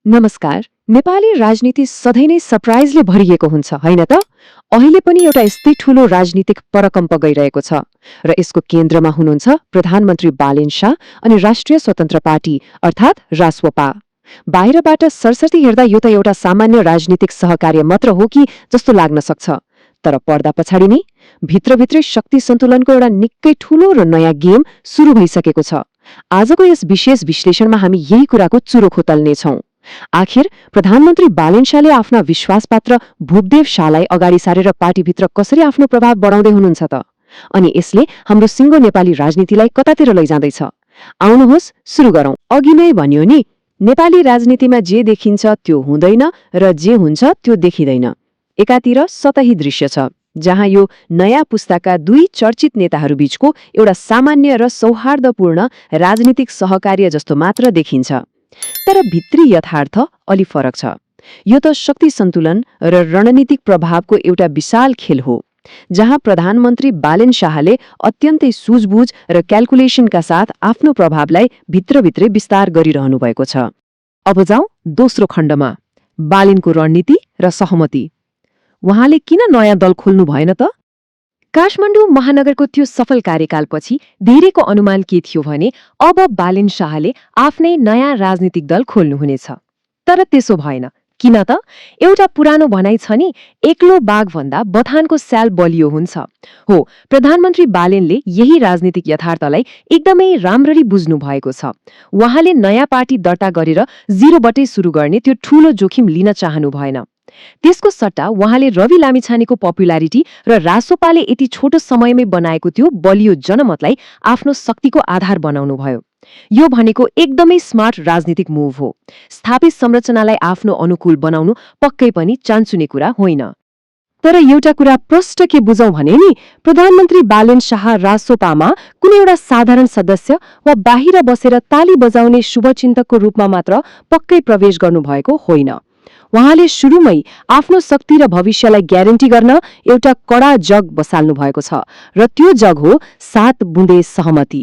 नमस्कार। नेपाली राजनीति सधैँ नै सरप्राइजले भरिएको हुन्छ हैन त? अहिले पनि एउटा यस्तै ठूलो राजनीतिक परकम्प गइरहेको छ र यसको केन्द्रमा हुनुहुन्छ प्रधानमन्त्री बालेन शाह अनि राष्ट्रिय स्वतन्त्र पार्टी अर्थात् रासोपा। बाहिरबाट सरसर्ती हेर्दा यो त एउटा सामान्य राजनीतिक सहकार्य मात्र हो कि जस्तो लाग्न सक्छ। तर पर्दा पछाडि नै भित्रभित्रै शक्ति सन्तुलनको एउटा निकै ठूलो र नयाँ गेम सुरु भइसकेको छ। आजको यस विशेष विश्लेषणमा हामी यही कुराको चुरो खोतल्नेछौं। आखिर प्रधानमन्त्री बालेन शाहले आफ्ना विश्वासपात्र भूपदेव शाहलाई अगाडि सारेर पार्टीभित्र कसरी आफ्नो प्रभाव बढाउँदै हुनुहुन्छ त? अनि यसले हाम्रो सिङ्गो नेपाली राजनीतिलाई कतातिर लैजाँदैछ? आउनुहोस् सुरु गरौं। अघि नै भन्यो नि, नेपाली राजनीतिमा जे देखिन्छ त्यो हुँदैन र जे हुन्छ त्यो देखिँदैन। एकातिर सतही दृश्य छ जहाँ यो नयाँ पुस्ताका दुई चर्चित नेताहरू बीचको एउटा सामान्य र सौहार्दपूर्ण राजनीतिक सहकार्य जस्तो मात्र देखिन्छ। तर भित्री यथार्थ अलि फरक छ। यो त शक्ति सन्तुलन र रणनीतिक प्रभावको एउटा विशाल खेल हो, जहाँ प्रधानमन्त्री बालेन शाहले अत्यन्तै सुझबुझ र क्याल्कुलेसनका साथ आफ्नो प्रभावलाई भित्रभित्रै विस्तार गरिरहनु भएको छ। अब जाउँ दोस्रो खण्डमा, बालेनको रणनीति र सहमति। उहाँले किन नयाँ दल खोल्नु भएन त? काठमाडौँ महानगरको त्यो सफल कार्यकालपछि धेरैको अनुमान के थियो भने अब बालेन शाहले आफ्नै नयाँ राजनीतिक दल खोल्नुहुनेछ। तर त्यसो भएन। किन त? एउटा पुरानो भनाइ छ नि, एक्लो बाघभन्दा बथानको स्याल बलियो हुन्छ। हो, प्रधानमन्त्री बालेनले यही राजनीतिक यथार्थलाई एकदमै राम्ररी बुझ्नु भएको छ। उहाँले नयाँ पार्टी दर्ता गरेर जिरोबाटै सुरु गर्ने त्यो ठूलो जोखिम लिन चाहनु भएन। त्यसको सट्टा उहाँले रवि लामिछानेको पपुलारिटी र रासोपाले यति छोटो समयमै बनाएको त्यो बलियो जनमतलाई आफ्नो शक्तिको आधार बनाउनु भयो। यो भनेको एकदमै स्मार्ट राजनीतिक मुभ हो। स्थापित संरचनालाई आफ्नो अनुकूल बनाउनु पक्कै पनि चान्चुने कुरा होइन। तर एउटा कुरा प्रष्ट के बुझौं भने नि, प्रधानमन्त्री बालेन शाह रासोपामा कुनै एउटा साधारण सदस्य वा बाहिर बसेर ताली बजाउने शुभचिन्तकको रूपमा मात्र पक्कै प्रवेश गर्नुभएको होइन। उहाँले सुरुमै आफ्नो शक्ति र भविष्यलाई ग्यारेन्टी गर्न एउटा कडा जग बसाल्नु भएको छ र त्यो जग हो 7 बुँदे सहमति।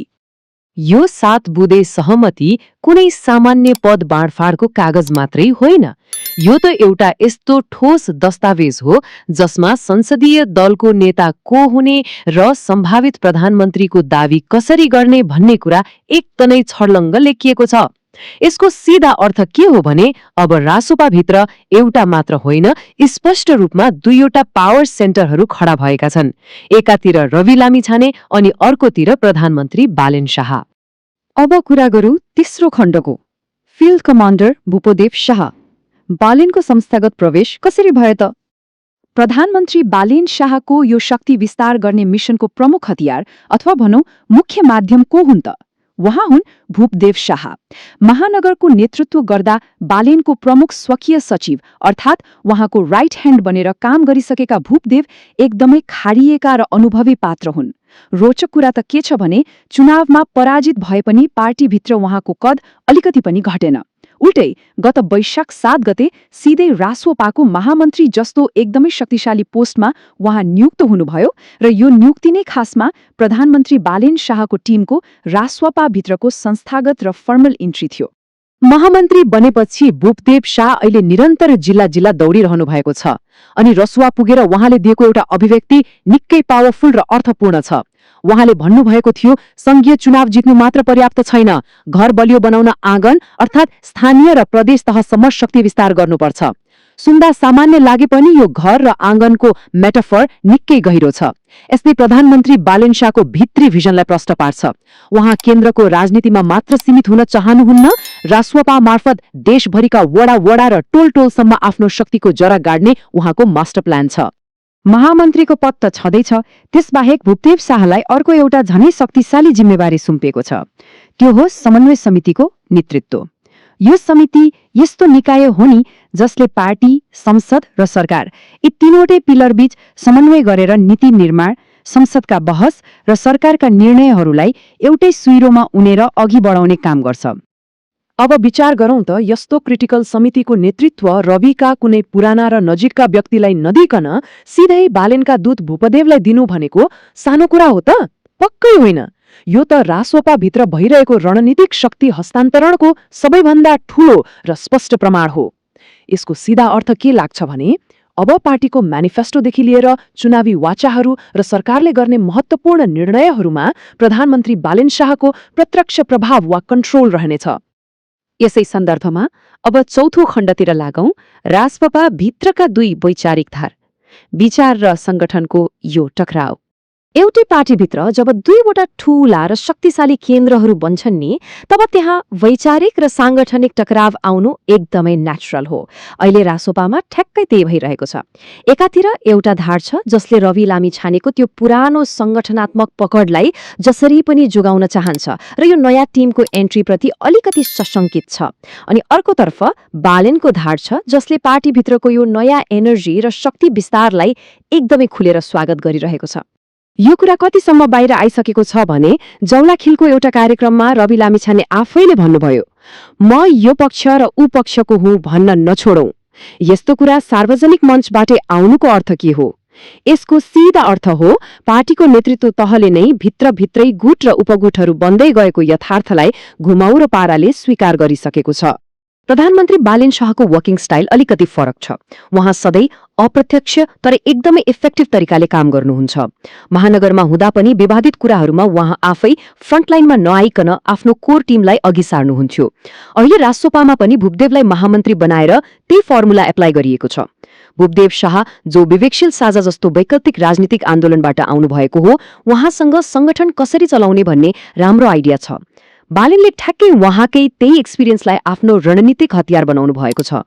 यो 7 बुँदे सहमति कुनै सामान्य पद बाँडफाँडको कागज मात्रै होइन। यो त एउटा यस्तो ठोस दस्तावेज हो जसमा संसदीय दलको नेता को हुने र सम्भावित प्रधानमन्त्रीको दावी कसरी गर्ने भन्ने कुरा एकदमै छर्लङ्ग लेखिएको छ। यसको सीधा अर्थ के हो भने अब रासोपाभित्र एउटा मात्र होइन, स्पष्ट रूपमा दुईवटा पावर सेन्टरहरू खडा भएका छन्। एकातिर रवि लामिछाने अनि अर्कोतिर प्रधानमन्त्री बालेन शाह। अब कुरा गरौँ तेस्रो खण्डको, फिल्ड कमान्डर भूपदेव शाह। बालेनको संस्थागत प्रवेश कसरी भयो त? प्रधानमन्त्री बालेन शाहको यो शक्ति विस्तार गर्ने मिशनको प्रमुख हतियार अथवा भनौं मुख्य माध्यम को हुन् त? उहाँ हुन् भूपदेव शाह। महानगरको नेतृत्व गर्दा बालेनको प्रमुख स्वकीय सचिव अर्थात् उहाँको राइट ह्यान्ड बनेर काम गरिसकेका भूपदेव एकदमै खारिएका र अनुभवी पात्र हुन्। रोचक कुरा त के छ भने चुनावमा पराजित भए पनि पार्टीभित्र उहाँको कद अलिकति पनि घटेन। उल्टै गत वैशाख 7 गते सिधै रासोपाको महामन्त्री जस्तो एकदमै शक्तिशाली पोस्टमा उहाँ नियुक्त हुनुभयो र यो नियुक्ति नै खासमा प्रधानमन्त्री बालेन शाहको टिमको रासोपाभित्रको संस्थागत र फर्मल इन्ट्री थियो। महामन्त्री बनेपछि भूपदेव शाह अहिले निरन्तर जिल्ला दौडिरहनु भएको छ अनि रसुवा पुगेर उहाँले दिएको एउटा अभिव्यक्ति निकै पावरफुल र अर्थपूर्ण छ। उहाँले भन्नुभएको थियो, संघीय चुनाव जित्नु मात्र पर्याप्त छैन, घर बलियो बनाउन आँगन अर्थात् स्थानीय र प्रदेश तहसम्म शक्ति विस्तार गर्नुपर्छ। सुन्दा सामान्य लागे पनि यो घर र आँगनको मेटाफर निकै गहिरो छ। यसले प्रधानमन्त्री बालेन शाहको भित्री भिजनलाई प्रष्ट पार्छ। उहाँ केन्द्रको राजनीतिमा मात्र सीमित हुन चाहनुहुन्न, रासोपा मार्फत देशभरिका वडा र टोलसम्म आफ्नो शक्तिको जरा गाड्ने उहाँको मास्टर प्लान छ। महामन्त्रीको पद त छँदैछ, त्यसबाहेक भूपदेव शाहलाई अर्को एउटा झनै शक्तिशाली जिम्मेवारी सुम्पिएको छ। त्यो हो समन्वय समितिको नेतृत्व। यो समिति यस्तो निकाय हो नि जसले पार्टी, संसद र सरकार यी तीनवटै पिलर बीच समन्वय गरेर नीति निर्माण, संसदका बहस र सरकारका निर्णयहरूलाई एउटै सुइरोमा उनेर अघि बढाउने काम गर्छ। अब विचार गरौं त, यस्तो क्रिटिकल समितिको नेतृत्व रविका कुनै पुराना र नजिकका व्यक्तिलाई नदिकन सिधै बालेनका दूत भूपदेवलाई दिनु भनेको सानो कुरा हो त? पक्कै होइन। यो त रासोपाभित्र भइरहेको रणनीतिक शक्ति हस्तान्तरणको सबैभन्दा ठूलो र स्पष्ट प्रमाण हो। यसको सीधा अर्थ के लाग्छ भने अब पार्टीको म्यानिफेस्टोदेखि लिएर चुनावी वाचाहरू र सरकारले गर्ने महत्त्वपूर्ण निर्णयहरूमा प्रधानमन्त्री बालेन शाहको प्रत्यक्ष प्रभाव वा कन्ट्रोल रहनेछ। यसै सन्दर्भमा अब चौथो खण्डतिर लागौं, रासपा भित्रका दुई वैचारिक धार, विचार र संगठनको यो टकराव। एउटै पार्टीभित्र जब दुईवटा ठूला र शक्तिशाली केन्द्रहरू बन्छन् नि, तब त्यहाँ वैचारिक र सांगठनिक टकराव आउनु एकदमै नेचुरल हो। अहिले रासोपामा ठ्याक्कै त्यही भइरहेको छ। एकातिर एउटा धार छ जसले रवि लामिछानेको त्यो पुरानो संगठनात्मक पकडलाई जसरी पनि जोगाउन चाहन्छ र यो नयाँ टिमको एन्ट्रीप्रति अलिकति सशंकित छ। अनि अर्कोतर्फ बालेनको धार छ जसले पार्टीभित्रको यो नयाँ एनर्जी र शक्ति विस्तारलाई एकदमै खुलेर स्वागत गरिरहेको छ। यो कुरा कतिसम्म बाहिर आइसकेको छ भने जौलाखिलको एउटा कार्यक्रममा रवि लामिछाने आफैले भन्नुभयो, म यो पक्ष र ऊ पक्षको हुँ भन्न नछोडौं। यस्तो कुरा सार्वजनिक मञ्चबाटै आउनुको अर्थ के हो? यसको सीधा अर्थ हो पार्टीको नेतृत्व तहले नै भित्रभित्रै गुट र उपगुटहरू बन्दै गएको यथार्थलाई घुमाउरो पाराले स्वीकार गरिसकेको छ। प्रधानमन्त्री बालेन शाहको वर्किङ स्टाइल अलिकति फरक छ। उहाँ सधैँ अप्रत्यक्ष तर एकदमै इफेक्टिभ तरिकाले काम गर्नुहुन्छ। महानगरमा हुँदा पनि विवादित कुराहरूमा उहाँ आफै फ्रन्टलाइनमा नआइकन आफ्नो कोर टिमलाई अघि सार्नुहुन्थ्यो। अहिले रासोपामा पनि भूपदेवलाई महामन्त्री बनाएर त्यही फर्मुला एप्लाई गरिएको छ। भूपदेव शाह जो विवेकशील साझा जस्तो वैकल्पिक राजनीतिक आन्दोलनबाट आउनुभएको हो, उहाँसँग संगठन कसरी चलाउने भन्ने राम्रो आइडिया छ। बालेनले ठ्याक्कै उहाँकै त्यही एक्सपिरियन्सलाई आफ्नो रणनीतिक हतियार बनाउनु भएको छ।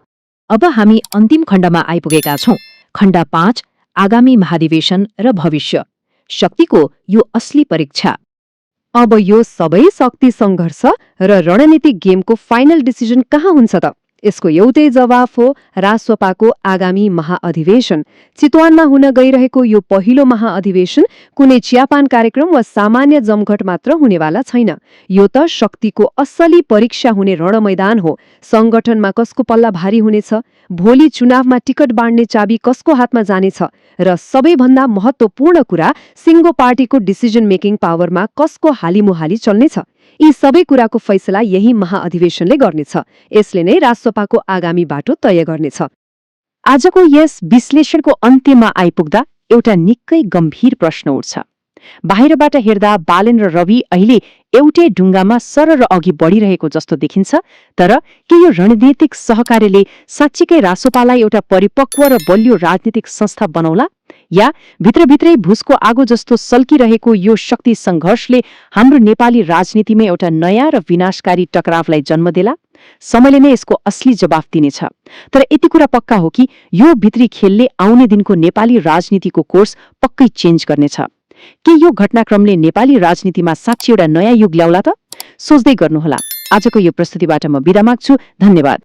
अब हामी अन्तिम खण्डमा आइपुगेका छौं। खण्ड 5, आगामी महाधिवेशन र भविष्य, शक्तिको यो असली परीक्षा। अब यो सबै शक्ति सङ्घर्ष र रणनीतिक गेमको फाइनल डिसिजन कहाँ हुन्छ त? यसको एउटै जवाफ हो रासोपाको आगामी महाअधिवेशन। चितवनमा हुन गइरहेको यो पहिलो महाअधिवेशन कुनै चियापान कार्यक्रम वा सामान्य जमघट मात्र हुनेवाला छैन। यो त शक्तिको असली परीक्षा हुने रणमैदान हो। संगठनमा कसको पल्ला भारी हुनेछ, भोलि चुनावमा टिकट बाँड्ने चाबी कसको हातमा जानेछ र सबैभन्दा महत्त्वपूर्ण कुरा सिङ्गो पार्टीको डिसिजन मेकिङ पावरमा कसको हालिमुहाली चल्नेछ। यी सबै कुराको फैसला यही महाअधिवेशनले गर्नेछ। यसले नै रासोपाको आगामी बाटो तय गर्नेछ। आजको यस विश्लेषणको अन्त्यमा आइपुग्दा एउटा निकै गम्भीर प्रश्न उठ्छ। बाहिरबाट हेर्दा बालेन र रवि अहिले एउटै ढुङ्गामा सरर अघि बढिरहेको जस्तो देखिन्छ, तर के यो रणनीतिक सहकार्यले साँच्चीकै रासोपालाई एउटा परिपक्व र बलियो राजनीतिक संस्था बनाउला, या भित्रभित्रै भुसको आगो जस्तो सल्किरहेको यो शक्ति सङ्घर्षले हाम्रो नेपाली राजनीतिमा एउटा नयाँ र विनाशकारी टकरावलाई जन्म देला? समयले नै यसको असली जवाफ दिनेछ। तर यति कुरा पक्का हो कि यो भित्री खेलले आउने दिनको नेपाली राजनीतिको कोर्स पक्कै चेन्ज गर्नेछ। के यो घटनाक्रमले नेपाली राजनीतिमा साँच्चै एउटा नयाँ युग ल्याउला त? सोच्दै गर्नुहोला। आजको यो प्रस्तुतिबाट म बिदा माग्छु। धन्यवाद।